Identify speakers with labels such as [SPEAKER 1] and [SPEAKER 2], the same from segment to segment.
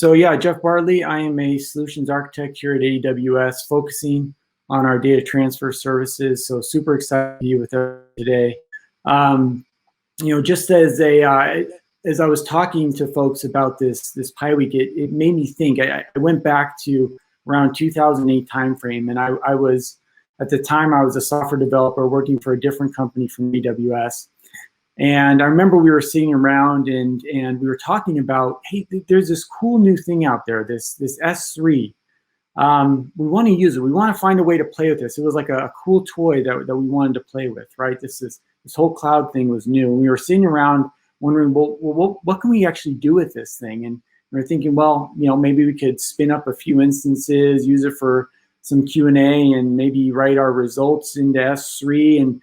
[SPEAKER 1] So yeah, Jeff Bartley, I am a solutions architect here at AWS, focusing on our data transfer services. So super excited to be with you today. Just as I was talking to folks about this Pi Week, it made me think. I went back to around 2008 timeframe, and I was at the time I was a software developer working for a different company from AWS. And I remember we were sitting around and we were talking about, hey, there's this cool new thing out there, this S3. We want to use it. We want to find a way to play with this. It was like a cool toy that we wanted to play with, right? This whole cloud thing was new. And we were sitting around wondering, well, what can we actually do with this thing? And we were thinking, well, maybe we could spin up a few instances, use it for some Q&A, and maybe write our results into S3. And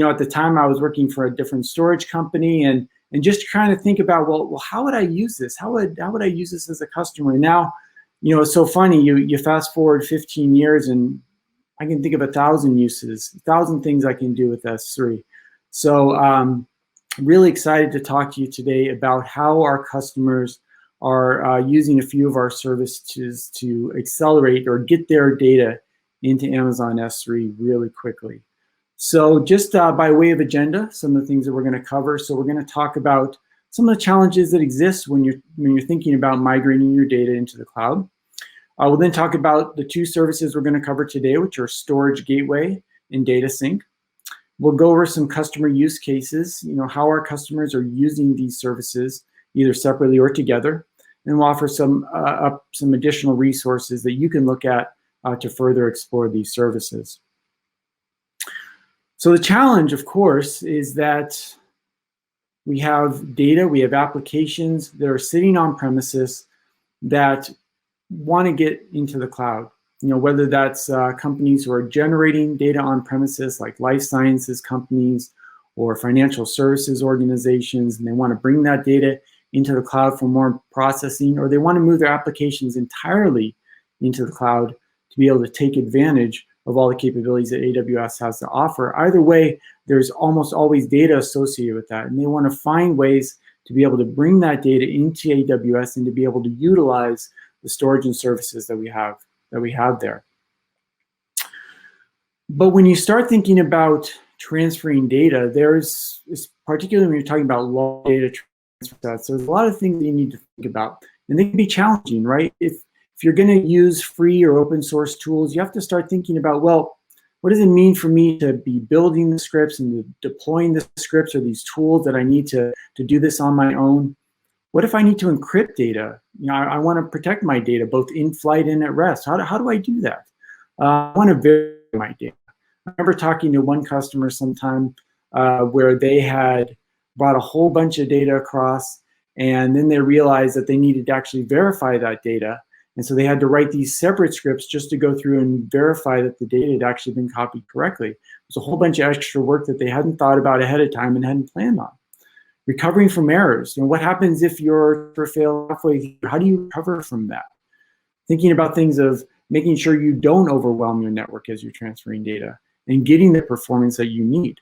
[SPEAKER 1] at the time I was working for a different storage company and just trying to think about, well, how would I use this? How would I use this as a customer? And now, it's so funny, you fast forward 15 years and I can think of 1,000 uses, 1,000 things I can do with S3. So really excited to talk to you today about how our customers are using a few of our services to accelerate or get their data into Amazon S3 really quickly. So just by way of agenda, some of the things that we're going to cover. So we're going to talk about some of the challenges that exist when you're thinking about migrating your data into the cloud. We'll then talk about the two services we're going to cover today, which are Storage Gateway and Data Sync. We'll go over some customer use cases, how our customers are using these services, either separately or together. And we'll offer some additional resources that you can look at to further explore these services. So the challenge, of course, is that we have data, we have applications that are sitting on premises that want to get into the cloud. Whether that's companies who are generating data on premises, like life sciences companies or financial services organizations, and they want to bring that data into the cloud for more processing, or they want to move their applications entirely into the cloud to be able to take advantage of all the capabilities that AWS has to offer. Either way, there's almost always data associated with that, and they want to find ways to be able to bring that data into AWS and to be able to utilize the storage and services that we have there. But when you start thinking about transferring data, particularly when you're talking about long data transfer sets, there's a lot of things that you need to think about, and they can be challenging, right? If you're going to use free or open source tools, you have to start thinking about, well, what does it mean for me to be building the scripts and deploying the scripts or these tools that I need to do this on my own? What if I need to encrypt data? I want to protect my data both in flight and at rest. How do I do that? I want to verify my data. I remember talking to one customer sometime where they had brought a whole bunch of data across, and then they realized that they needed to actually verify that data. And so they had to write these separate scripts just to go through and verify that the data had actually been copied correctly. It was a whole bunch of extra work that they hadn't thought about ahead of time and hadn't planned on. Recovering from errors. What happens if your server fails halfway through? How do you recover from that? Thinking about things of making sure you don't overwhelm your network as you're transferring data and getting the performance that you need.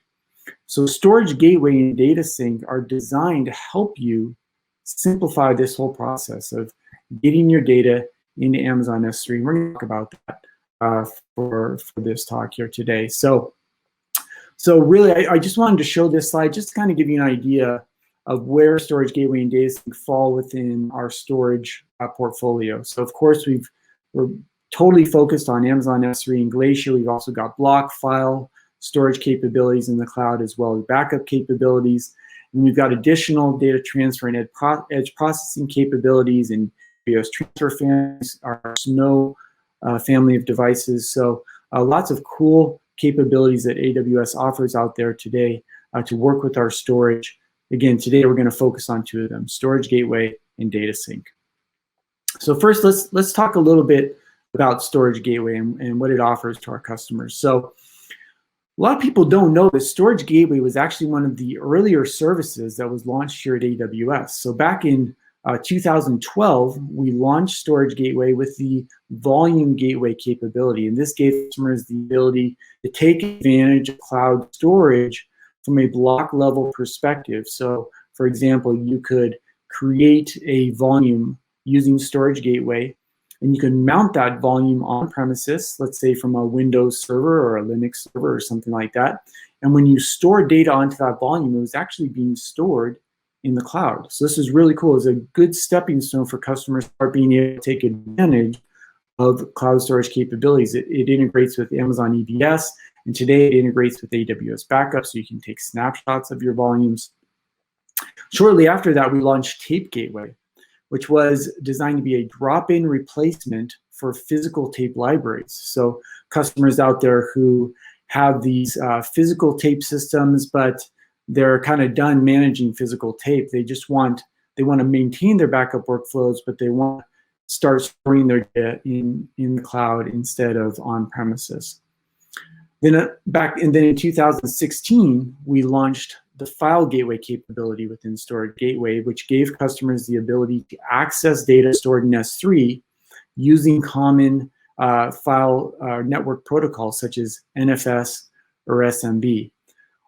[SPEAKER 1] So Storage Gateway and Data Sync are designed to help you simplify this whole process of getting your data into Amazon S3. We're going to talk about that for this talk here today. So really, I just wanted to show this slide just to kind of give you an idea of where Storage Gateway and Data Sync fall within our storage portfolio. So of course, we're totally focused on Amazon S3 and Glacier. We've also got block file storage capabilities in the cloud, as well as backup capabilities. And we've got additional data transfer and edge processing capabilities in AWS transfer families, our Snow family of devices. So lots of cool capabilities that AWS offers out there today to work with our storage. Again, today we're going to focus on two of them, Storage Gateway and Data Sync. So first, let's talk a little bit about Storage Gateway and what it offers to our customers. So a lot of people don't know that Storage Gateway was actually one of the earlier services that was launched here at AWS. So back in 2012, we launched Storage Gateway with the Volume Gateway capability, and this gave customers the ability to take advantage of cloud storage from a block level perspective. So, for example, you could create a volume using Storage Gateway, and you can mount that volume on premises, let's say from a Windows server or a Linux server or something like that. And when you store data onto that volume, it was actually being stored in the cloud. So this is really cool. It's a good stepping stone for customers to start being able to take advantage of cloud storage capabilities. It integrates with Amazon EBS, and today it integrates with AWS Backup, so you can take snapshots of your volumes. Shortly after that, we launched Tape Gateway, which was designed to be a drop-in replacement for physical tape libraries. So customers out there who have these physical tape systems, but they're kind of done managing physical tape. They want to maintain their backup workflows, but they want to start storing their data in the cloud instead of on premises. Then in 2016, we launched the File Gateway capability within Storage Gateway, which gave customers the ability to access data stored in S3 using common file network protocols such as NFS or SMB.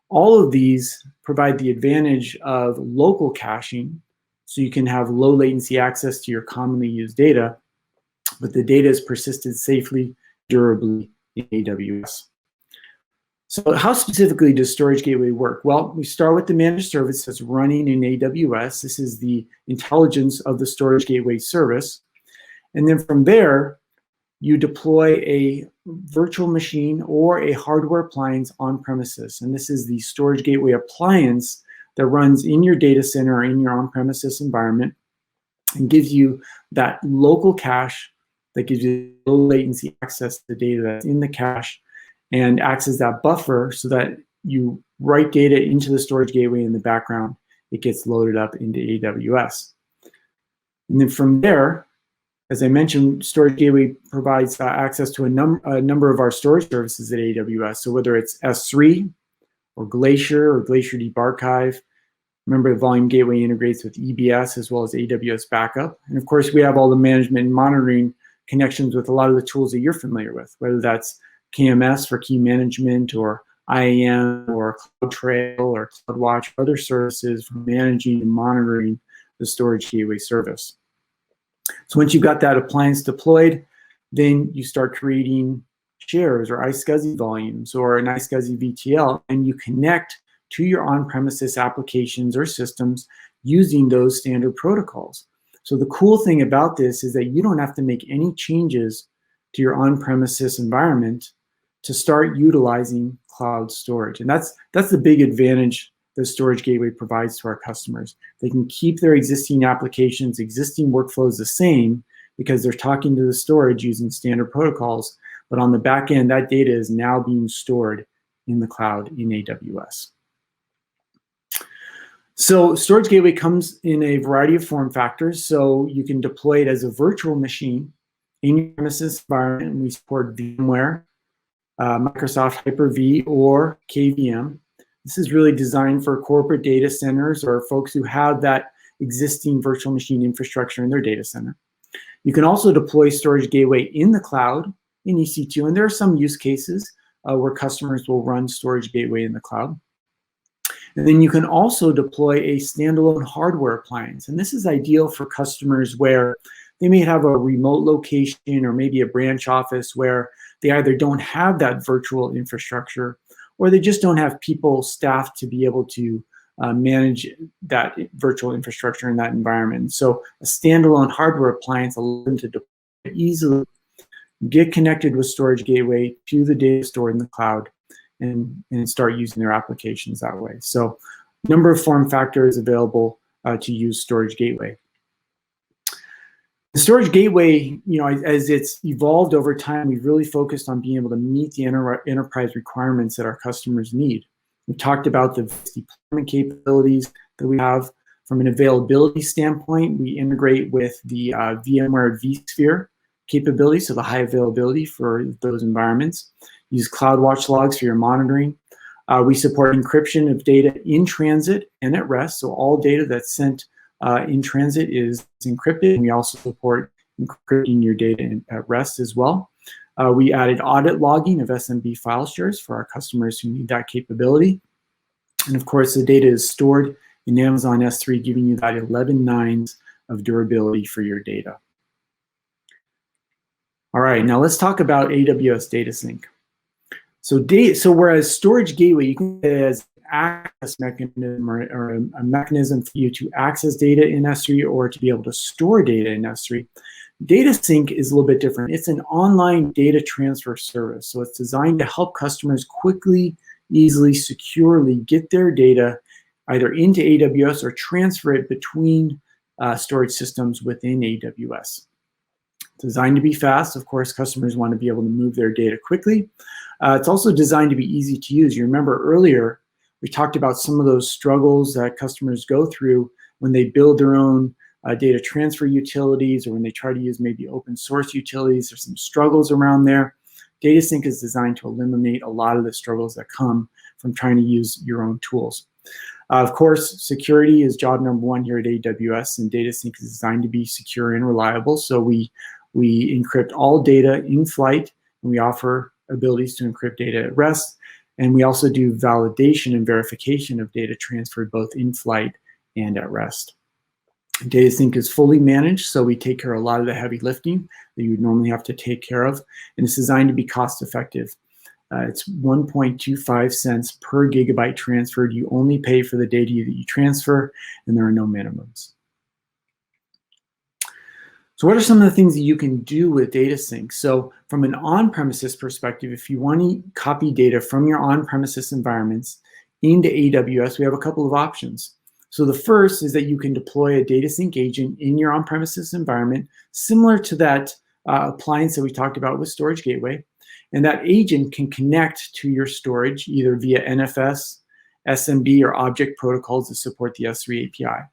[SPEAKER 1] All of these provide the advantage of local caching, so you can have low latency access to your commonly used data, but the data is persisted safely, durably in AWS. So how specifically does Storage Gateway work? Well, we start with the managed service that's running in AWS. This is the intelligence of the Storage Gateway service. And then from there, you deploy a virtual machine or a hardware appliance on premises. And this is the Storage Gateway appliance that runs in your data center or in your on-premises environment and gives you that local cache that gives you low latency access to the data that's in the cache and acts as that buffer so that you write data into the Storage Gateway in the background. It gets loaded up into AWS. And then from there, as I mentioned, Storage Gateway provides access to a number of our storage services at AWS. So whether it's S3 or Glacier Deep Archive, remember the Volume Gateway integrates with EBS as well as AWS Backup. And of course, we have all the management and monitoring connections with a lot of the tools that you're familiar with, whether that's KMS for key management or IAM or CloudTrail or CloudWatch, other services for managing and monitoring the Storage Gateway service. So once you've got that appliance deployed, then you start creating shares or iSCSI volumes or an iSCSI VTL, and you connect to your on-premises applications or systems using those standard protocols. So the cool thing about this is that you don't have to make any changes to your on-premises environment to start utilizing cloud storage. And that's the big advantage the Storage Gateway provides to our customers. They can keep their existing applications, existing workflows the same because they're talking to the storage using standard protocols, but on the back end, that data is now being stored in the cloud in AWS. So Storage Gateway comes in a variety of form factors. So you can deploy it as a virtual machine in your premises environment, and we support VMware, Microsoft Hyper-V, or KVM. This is really designed for corporate data centers or folks who have that existing virtual machine infrastructure in their data center. You can also deploy Storage Gateway in the cloud in EC2, and there are some use cases where customers will run Storage Gateway in the cloud. And then you can also deploy a standalone hardware appliance, and this is ideal for customers where they may have a remote location or maybe a branch office where they either don't have that virtual infrastructure or they just don't have people, staff to be able to manage that virtual infrastructure in that environment. So a standalone hardware appliance allows them to deploy easily, get connected with Storage Gateway to the data stored in the cloud, and start using their applications that way. So a number of form factors available to use Storage Gateway. The Storage Gateway, as it's evolved over time, we've really focused on being able to meet the enterprise requirements that our customers need. We've talked about the deployment capabilities that we have. From an availability standpoint, we integrate with the VMware vSphere capability, so the high availability for those environments. Use CloudWatch logs for your monitoring. We support encryption of data in transit and at rest, so all data that's sent in transit is encrypted. We also support encrypting your data at rest as well. We added audit logging of SMB file shares for our customers who need that capability. And of course, the data is stored in Amazon S3, giving you that 11 nines of durability for your data. All right, now let's talk about AWS Data Sync. So whereas Storage Gateway, you can say as access mechanism or a mechanism for you to access data in S3 or to be able to store data in S3, Data Sync is a little bit different. It's an online data transfer service. So it's designed to help customers quickly, easily, securely get their data either into AWS or transfer it between storage systems within AWS. Designed to be fast. Of course, customers want to be able to move their data quickly. It's also designed to be easy to use. You remember earlier, we talked about some of those struggles that customers go through when they build their own data transfer utilities or when they try to use maybe open source utilities. There's some struggles around there. Data Sync is designed to eliminate a lot of the struggles that come from trying to use your own tools. Of course, security is job number one here at AWS, and Data Sync is designed to be secure and reliable. So we encrypt all data in flight, and we offer abilities to encrypt data at rest. And we also do validation and verification of data transferred both in flight and at rest. Data Sync is fully managed, so we take care of a lot of the heavy lifting that you would normally have to take care of, and it's designed to be cost effective. It's 1.25 cents per gigabyte transferred. You only pay for the data that you transfer, and there are no minimums. So what are some of the things that you can do with Data Sync? So from an on-premises perspective, if you want to copy data from your on-premises environments into AWS, we have a couple of options. So the first is that you can deploy a Data Sync agent in your on-premises environment, similar to that appliance that we talked about with Storage Gateway. And that agent can connect to your storage either via NFS, SMB, or object protocols that support the S3 API.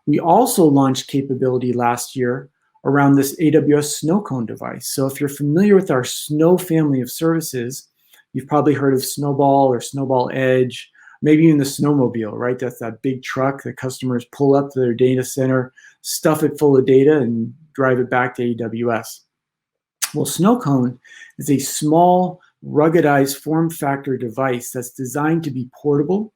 [SPEAKER 1] We also launched capability last year around this AWS Snow Cone device. So if you're familiar with our Snow family of services, you've probably heard of Snowball or Snowball Edge, maybe even the Snowmobile, right? That's that big truck that customers pull up to their data center, stuff it full of data, and drive it back to AWS. Well, Snow Cone is a small, ruggedized form factor device that's designed to be portable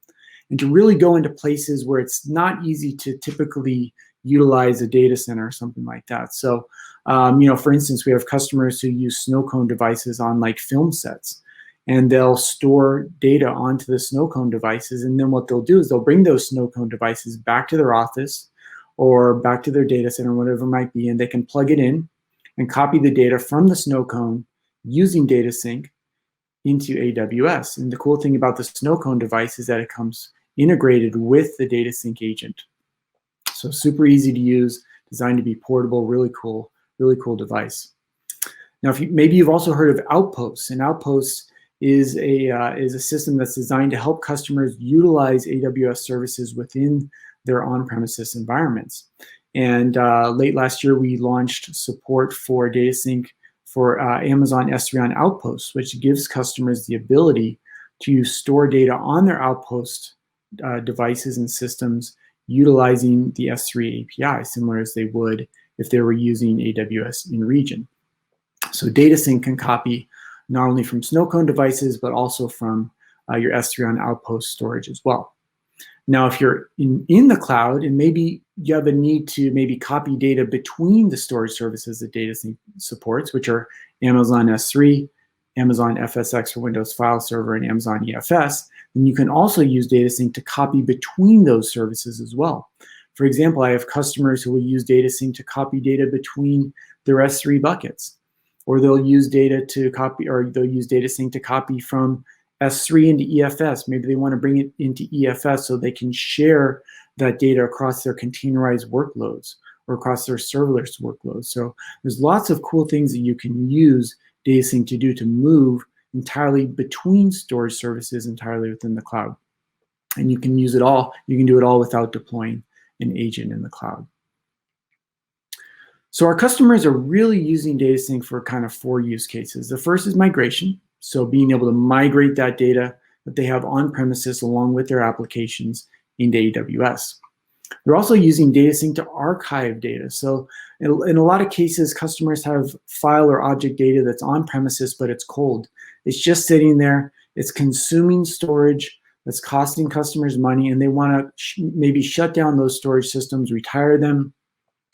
[SPEAKER 1] and to really go into places where it's not easy to typically utilize a data center or something like that. So, for instance, we have customers who use Snow Cone devices on like film sets, and they'll store data onto the Snow Cone devices. And then what they'll do is they'll bring those Snow Cone devices back to their office or back to their data center, whatever it might be, and they can plug it in and copy the data from the Snow Cone using Data Sync into AWS. And the cool thing about the Snow Cone device is that it comes integrated with the Data Sync agent. So super easy to use, designed to be portable, really cool device. Now, maybe you've also heard of Outposts, and Outposts is a system that's designed to help customers utilize AWS services within their on-premises environments. And late last year, we launched support for Data Sync for Amazon S3 on Outposts, which gives customers the ability to store data on their Outpost devices and systems utilizing the S3 API, similar as they would if they were using AWS in region. So Data Sync can copy not only from Snow Cone devices, but also from your S3 on Outpost storage as well. Now, if you're in the cloud and maybe you have a need to maybe copy data between the storage services that Data Sync supports, which are Amazon S3, Amazon FSx for Windows File Server, and Amazon EFS, then you can also use Data Sync to copy between those services as well. For example, I have customers who will use Data Sync to copy data between their S3 buckets, or they'll use Data Sync to copy from S3 into EFS. Maybe they want to bring it into EFS so they can share that data across their containerized workloads or across their serverless workloads. So there's lots of cool things that you can use Data Sync to do to move entirely between storage services entirely within the cloud. And you can use it all. You can do it all without deploying an agent in the cloud. So our customers are really using Data Sync for kind of 4 use cases. The first is migration. So being able to migrate that data that they have on premises along with their applications into AWS. They're also using Data Sync to archive data. So in a lot of cases, customers have file or object data that's on premises, but it's cold. It's just sitting there. It's consuming storage that's costing customers money, and they want to maybe shut down those storage systems, retire them,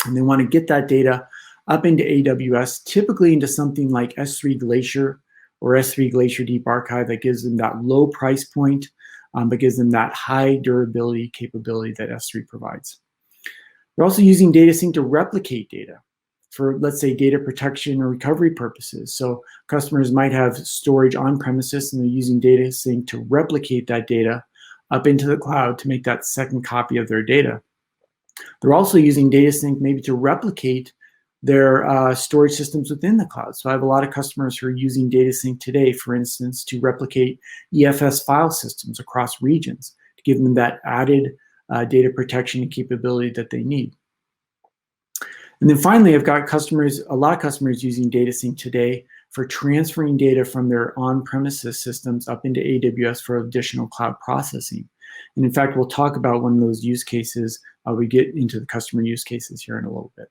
[SPEAKER 1] and they want to get that data up into AWS, typically into something like S3 Glacier or S3 Glacier Deep Archive that gives them that low price point, but gives them that high durability capability that S3 provides. They're also using data sync to replicate data for, let's say, data protection or recovery purposes. So customers might have storage on premises and they're using data sync to replicate that data up into the cloud to make that second copy of their data. They're also using data sync maybe to replicate their storage systems within the cloud. So I have a lot of customers who are using data sync today, for instance, to replicate EFS file systems across regions to give them that added data protection and capability that they need. And then finally, I've got customers, a lot of customers using data sync today for transferring data from their on-premises systems up into AWS for additional cloud processing. And in fact, we'll talk about one of those use cases. We get into the customer use cases here in a little bit.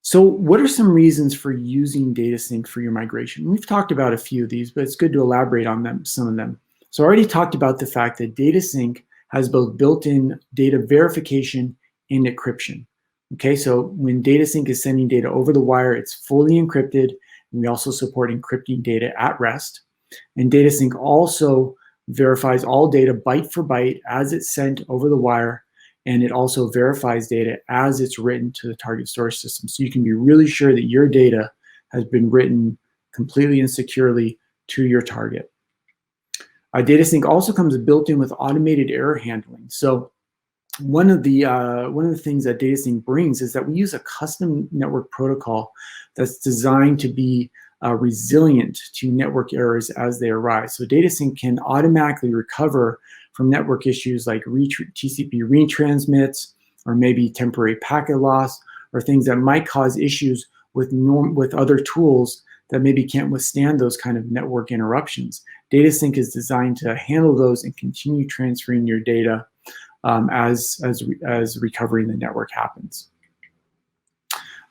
[SPEAKER 1] So what are some reasons for using data sync for your migration? We've talked about a few of these, but it's good to elaborate on them, some of them. So I already talked about the fact that data sync has both built-in data verification and encryption. Okay, so when data sync is sending data over the wire, it's fully encrypted. And we also support encrypting data at rest. And data sync also verifies all data byte for byte as it's sent over the wire. And it also verifies data as it's written to the target storage system. So you can be really sure that your data has been written completely and securely to your target. Data sync also comes built in with automated error handling. So one of the things that data sync brings is that we use a custom network protocol that's designed to be resilient to network errors as they arise. So data sync can automatically recover from network issues like TCP retransmits, or maybe temporary packet loss, or things that might cause issues with other tools that maybe can't withstand those kind of network interruptions. Data sync is designed to handle those and continue transferring your data as recovery in the network happens.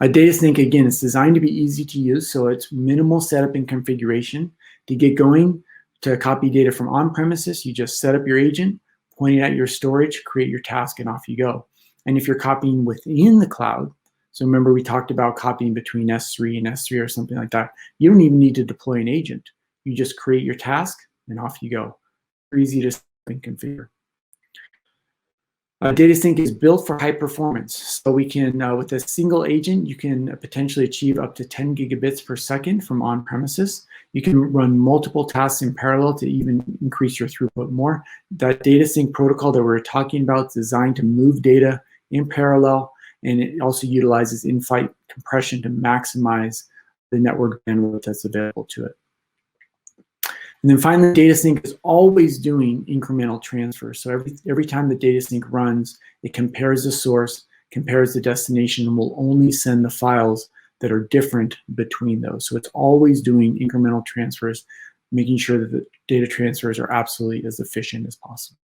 [SPEAKER 1] Data sync, again, is designed to be easy to use, so it's minimal setup and configuration. To get going, to copy data from on-premises, you just set up your agent, point it at your storage, create your task, and off you go. And if you're copying within the cloud, so remember we talked about copying between S3 and S3 or something like that, you don't even need to deploy an agent. You just create your task, and off you go. Very easy to set up and configure. Data sync is built for high performance. So we can, with a single agent, you can potentially achieve up to 10 gigabits per second from on-premises. You can run multiple tasks in parallel to even increase your throughput more. That data sync protocol that we're talking about is designed to move data in parallel, and it also utilizes in-flight compression to maximize the network bandwidth that's available to it. And then finally, data sync is always doing incremental transfers. So every time the data sync runs, it compares the source, compares the destination, and will only send the files that are different between those. So it's always doing incremental transfers, making sure that the data transfers are absolutely as efficient as possible.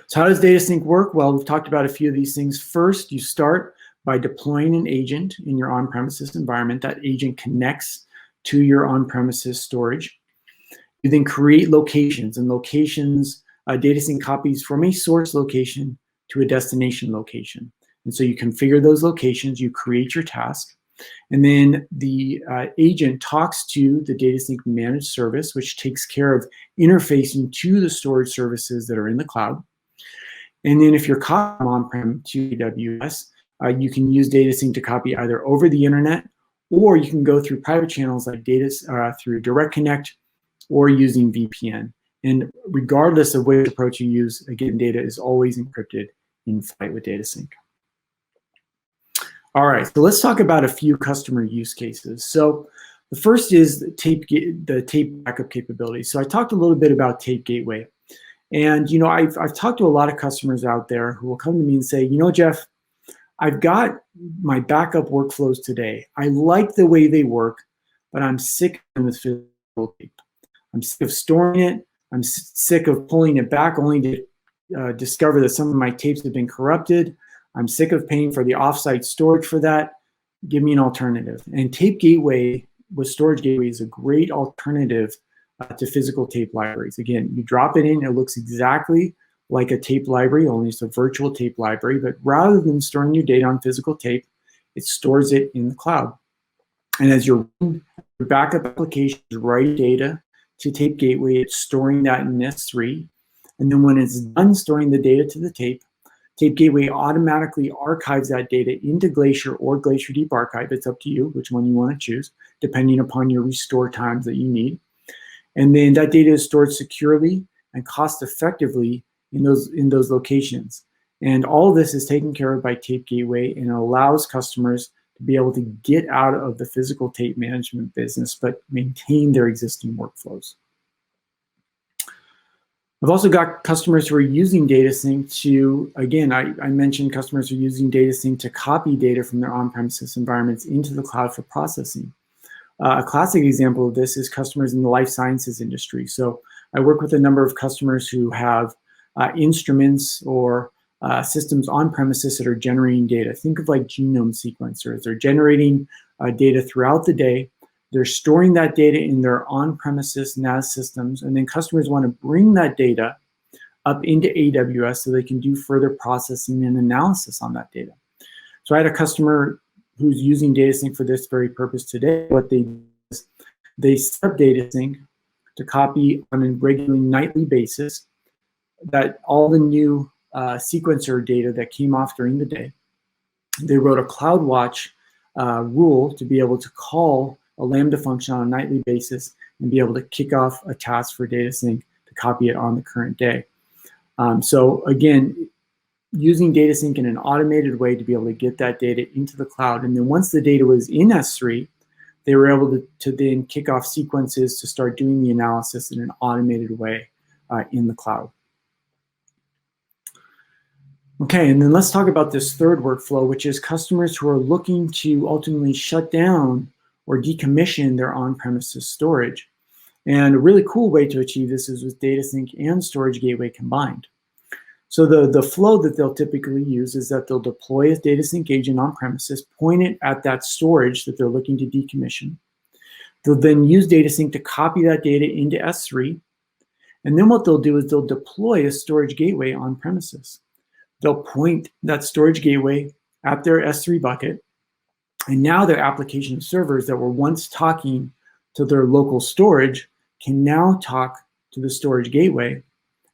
[SPEAKER 1] So how does data sync work? Well, we've talked about a few of these things. First, you start by deploying an agent in your on-premises environment. That agent connects to your on-premises storage. You then create locations, and locations, data sync copies from a source location to a destination location. And so you configure those locations, you create your task, and then the agent talks to the data sync managed service, which takes care of interfacing to the storage services that are in the cloud. And then if you're copying on-prem to AWS, you can use data sync to copy either over the internet, or you can go through private channels like through Direct Connect or using VPN. And regardless of which approach you use, again, data is always encrypted in flight with data sync. All right, so let's talk about a few customer use cases. So the first is the tape backup capability. So I talked a little bit about Tape Gateway. And you know, I've talked to a lot of customers out there who will come to me and say, you know, Jeff, I've got my backup workflows today. I like the way they work, but I'm sick of this physical tape. I'm sick of storing it. I'm sick of pulling it back only to discover that some of my tapes have been corrupted. I'm sick of paying for the offsite storage for that. Give me an alternative. And Tape Gateway with Storage Gateway is a great alternative to physical tape libraries. Again, you drop it in, it looks exactly like a tape library, only it's a virtual tape library, but rather than storing your data on physical tape, it stores it in the cloud. And as your backup applications write data to Tape Gateway, it's storing that in S3. And then when it's done storing the data to the tape, Tape Gateway automatically archives that data into Glacier or Glacier Deep Archive. It's up to you which one you want to choose, depending upon your restore times that you need. And then that data is stored securely and cost effectively in those locations. And all of this is taken care of by Tape Gateway, and it allows customers to be able to get out of the physical tape management business, but maintain their existing workflows. I've also got customers who are using DataSync to, again, I mentioned customers who are using DataSync to copy data from their on-premises environments into the cloud for processing. A classic example of this is customers in the life sciences industry. So I work with a number of customers who have instruments or systems on premises that are generating data. Think of like genome sequencers. They're generating data throughout the day. They're storing that data in their on-premises NAS systems, and then customers want to bring that data up into AWS so they can do further processing and analysis on that data. So I had a customer who's using DataSync for this very purpose today. What they do is they set up DataSync to copy on a regular nightly basis that all the new sequencer data that came off during the day. They wrote a CloudWatch rule to be able to call a Lambda function on a nightly basis and be able to kick off a task for DataSync to copy it on the current day. So again, using DataSync in an automated way to be able to get that data into the cloud. And then once the data was in S3, they were able to then kick off sequences to start doing the analysis in an automated way in the cloud. Okay, and then let's talk about this third workflow, which is customers who are looking to ultimately shut down or decommission their on-premises storage. And a really cool way to achieve this is with DataSync and Storage Gateway combined. So the flow that they'll typically use is that they'll deploy a DataSync agent on premises, point it at that storage that they're looking to decommission. They'll then use DataSync to copy that data into S3. And then what they'll do is they'll deploy a Storage Gateway on premises. They'll point that Storage Gateway at their S3 bucket. And now their application servers that were once talking to their local storage can now talk to the Storage Gateway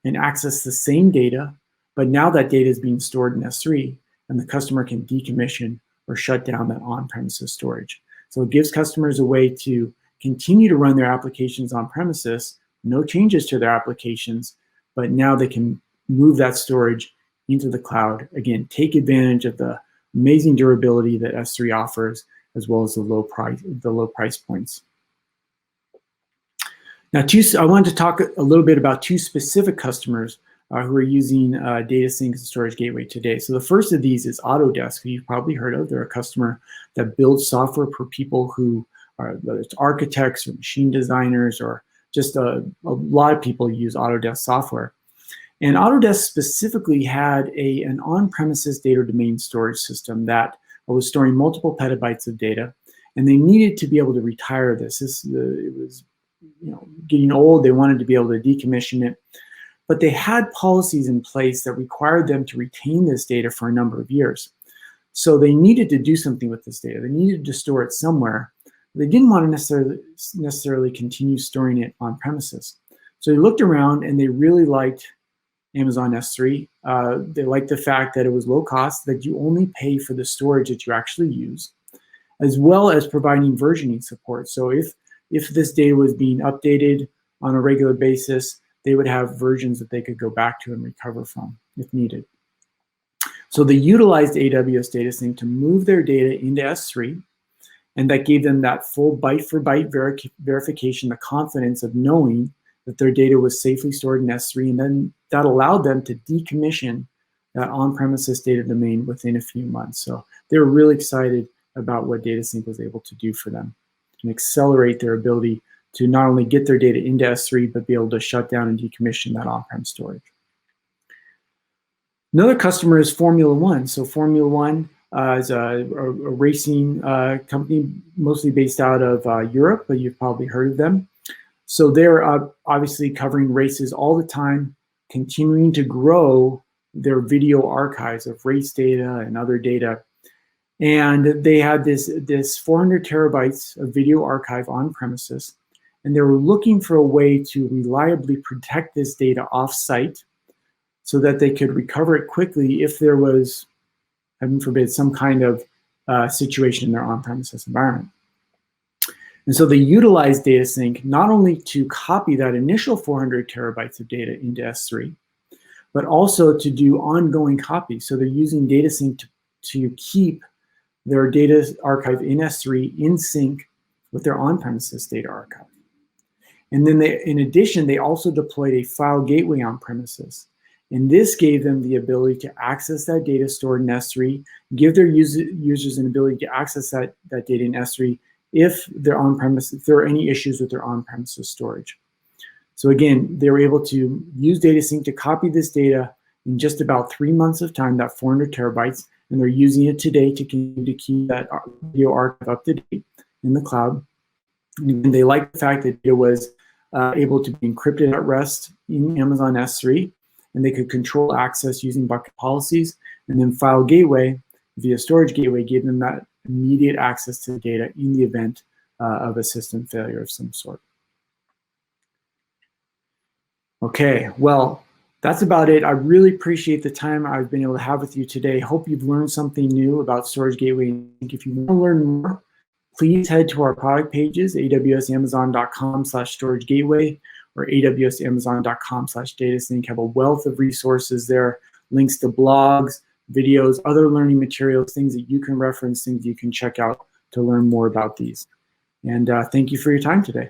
[SPEAKER 1] and access the same data, but now that data is being stored in S3, and the customer can decommission or shut down that on-premises storage. So it gives customers a way to continue to run their applications on premises, no changes to their applications, but now they can move that storage into the cloud. Again, take advantage of the amazing durability that S3 offers, as well as the low price points. Now, I wanted to talk a little bit about two specific customers who are using DataSync and Storage Gateway today. So the first of these is Autodesk, who you've probably heard of. They're a customer that builds software for people who are, whether it's architects or machine designers, or just a lot of people use Autodesk software. And Autodesk specifically had an on-premises data domain storage system that was storing multiple petabytes of data, and they needed to be able to retire this. It was getting old. They wanted to be able to decommission it, but they had policies in place that required them to retain this data for a number of years. So they needed to do something with this data. They needed to store it somewhere. They didn't want to necessarily continue storing it on premises. So they looked around and they really liked Amazon S3. They liked the fact that it was low cost, that you only pay for the storage that you actually use, as well as providing versioning support. So if this data was being updated on a regular basis, they would have versions that they could go back to and recover from if needed. So they utilized AWS DataSync to move their data into S3, and that gave them that full byte-for-byte verification, the confidence of knowing that their data was safely stored in S3, and then that allowed them to decommission that on-premises data domain within a few months. So they were really excited about what DataSync was able to do for them and accelerate their ability to not only get their data into S3, but be able to shut down and decommission that on-prem storage. Another customer is Formula One. So Formula One is a racing company, mostly based out of Europe, but you've probably heard of them. So they're obviously covering races all the time continuing to grow their video archives of race data and other data. And they had this 400 terabytes of video archive on premises, and they were looking for a way to reliably protect this data off-site so that they could recover it quickly if there was, heaven forbid, some kind of situation in their on-premises environment. And so they utilized DataSync not only to copy that initial 400 terabytes of data into S3, but also to do ongoing copies. So they're using DataSync to keep their data archive in S3 in sync with their on-premises data archive. And then in addition, they also deployed a file gateway on premises. And this gave them the ability to access that data stored in S3, give their users an ability to access that data in S3 if they're on-premise, if there are any issues with their on-premises storage. So again, they were able to use DataSync to copy this data in just about 3 months of time, that 400 terabytes, and they're using it today to continue to keep that video archive up to date in the cloud. And they like the fact that it was able to be encrypted at rest in Amazon S3, and they could control access using bucket policies, and then File Gateway via Storage Gateway gave them that immediate access to the data in the event of a system failure of some sort. Okay, well, that's about it. I really appreciate the time I've been able to have with you today. Hope you've learned something new about Storage Gateway. If you want to learn more, please head to our product pages, awsamazon.com/storagegateway or awsamazon.com/datasync. Have a wealth of resources there, links to blogs, videos, other learning materials, things that you can reference, things you can check out to learn more about these. And thank you for your time today.